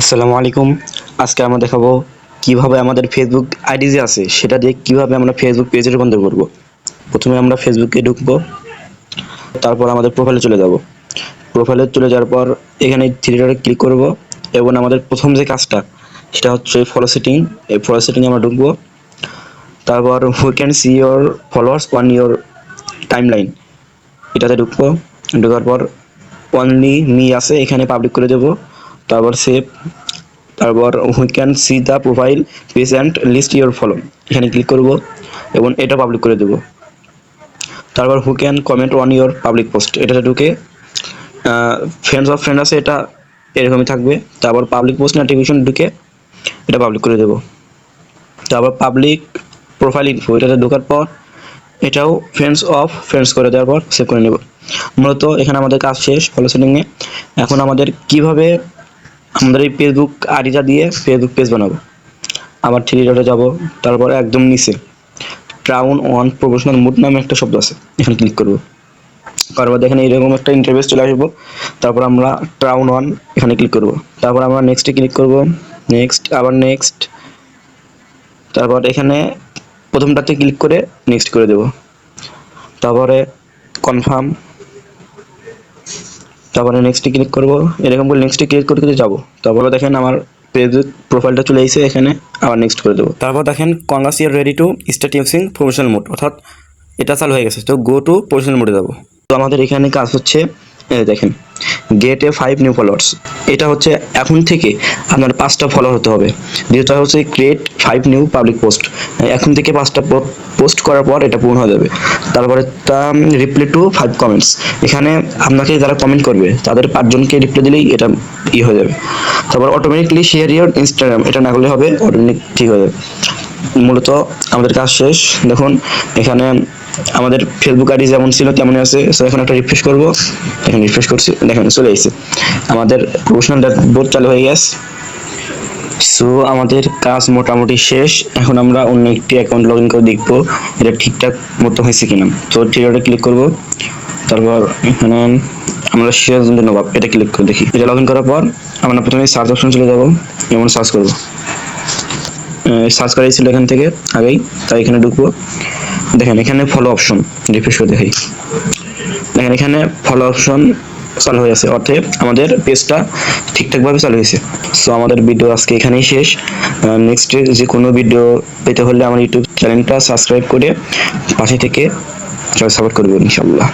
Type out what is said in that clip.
আসসালামু আলাইকুম। আজকে আমরা দেখাবো কিভাবে আমাদের ফেসবুক আইডি যে আছে সেটা দিয়ে কিভাবে আমরা ফেসবুক পেজে রূপান্তর করব। প্রথমে আমরা ফেসবুকে ঢুকবো, তারপর আমাদের প্রোফাইলে চলে যাব। প্রোফাইলে চলে যাওয়ার পর এখানে থ্রি ডটে ক্লিক করব এবং আমাদের প্রথম যে কাজটা সেটা হচ্ছে ফলো সেটিং। এই ফলো সেটিংয়ে আমরা ঢুকবো, তারপর who can see your followers on your timeline এটাতে ঢুকবো। ঢোকার পর অনলি মি আছে এখানে পাবলিক করে দেব, তারপর সেভ, তারপর we can see the profile page and list your follow এখানে ক্লিক করব এবং এটা পাবলিক করে দেব। তারপর who can comment on your public post এটাতে ঢুকে ফ্রেন্ডস অফ ফ্রেন্ড আছে এটা এরকমই থাকবে। তারপর পাবলিক পোস্ট নোটিফিকেশন ঢুকে এটা পাবলিক করে দেব। তারপর পাবলিক প্রোফাইল ইনফো এটাতে ঢোকার পর এটাও ফ্রেন্ডস অফ ফ্রেন্ডস করে দেওয়ার পর সেভ করে নেব। মূলত এখানে আমাদের কাজ শেষ ফলো সেটিংয়ে। এখন আমাদের কিভাবে আমাদের এই ফেসবুক আইডিটা দিয়ে ফেসবুক পেজ বানাবো। আবার থ্রি ডটে যাব, তারপরে একদম নিচে ট্রাউন অন প্রফেশনাল মুড নামে একটা শব্দ আছে এখানে ক্লিক করব। তারপর দেখেন এইরকম একটা ইন্টারফেস চলে আসবো। তারপর আমরা ট্রাউন অন এখানে ক্লিক করব। তারপর আমরা নেক্সটে ক্লিক করব, নেক্সট, আবার নেক্সট, তারপর এখানে প্রথমটাতে ক্লিক করে নেক্সট করে দেব। তারপরে কনফার্ম, তারপরে নেক্সটে ক্লিক করব। এরকম করে নেক্সটে ক্লিক করতে যাবো। তারপরে দেখেন আমার ফেসবুক প্রোফাইলটা চলে এসেছে, এখানে আবার নেক্সট করে দেবো। তারপর দেখেন congrats you're ready to start using professional mode, অর্থাৎ এটা চালু হয়ে গেছে। তো গো টু প্রফেশনাল মোডে যাবো। তো আমাদের এখানে কাজ হচ্ছে দেখেন গেট এ 5 নিউ ফলোয়ার্স। এটা হচ্ছে এখন থেকে আপনার 5টা ফলোয়ার হতে হবে। দ্বিতীয়টা হচ্ছে ক্রিয়েট 5 নিউ পাবলিক পোস্ট, এখন থেকে 5টা পোস্ট করার পর এটা পূর্ণ হয়ে যাবে। তারপরে তা রিপ্লাই টু 5 কমেন্টস, এখানে আপনাকে যারা কমেন্ট করবে তাদের 5জনকে রিপ্লাই দিলেই এটা হয়ে যাবে। তারপর অটোমেটিকলি শেয়ার ইউর ইনস্টাগ্রাম, এটা না করলে হবে, অটোমেটিক ঠিক হয়ে যাবে। মূলত আমাদের কাজ শেষ। দেখুন এখানে আমাদের ফেসবুক আইডি যেমন ছিল তেমনই আছে। সো এখন একটা রিফ্রেশ করব, এখন রিফ্রেশ করছি, দেখেন চলে এসেছে আমাদের প্রফেশনাল ড্যাশবোর্ড চালু হয়ে গেছে। সো আমাদের কাজ মোটামুটি শেষ। এখন আমরা অন্য একটি অ্যাকাউন্ট লগ ইন করে দেখবো এটা ঠিকঠাক মতো হয়েছে কিনা। তো থ্রিডটে ক্লিক করব, তারপর এখানে আমরা সিরাজুল নবাব এটা ক্লিক করে দেখি। এটা লগ ইন করার পর আমরা প্রথমে সার্চ অপশন চলে যাব, যেমন সার্চ করব, সার্চ করাই ছিল এখান থেকে আগেই, তাই এখানে ঢুকবো। দেখেন এখানে ফলো অপশন, রিফ্রেশ করে দেখাই, দেখেন এখানে ফলো অপশন চালু হয়ে আছে, অর্থে আমাদের পেজটা ঠিকঠাকভাবে চালু হয়েছে। সো আমাদের ভিডিও আজকে এখানেই শেষ। নেক্সট যে কোনো ভিডিও পেতে হলে আমার ইউটিউব চ্যানেলটা সাবস্ক্রাইব করে পাশে থেকে সাপোর্ট করবেন ইনশাল্লাহ।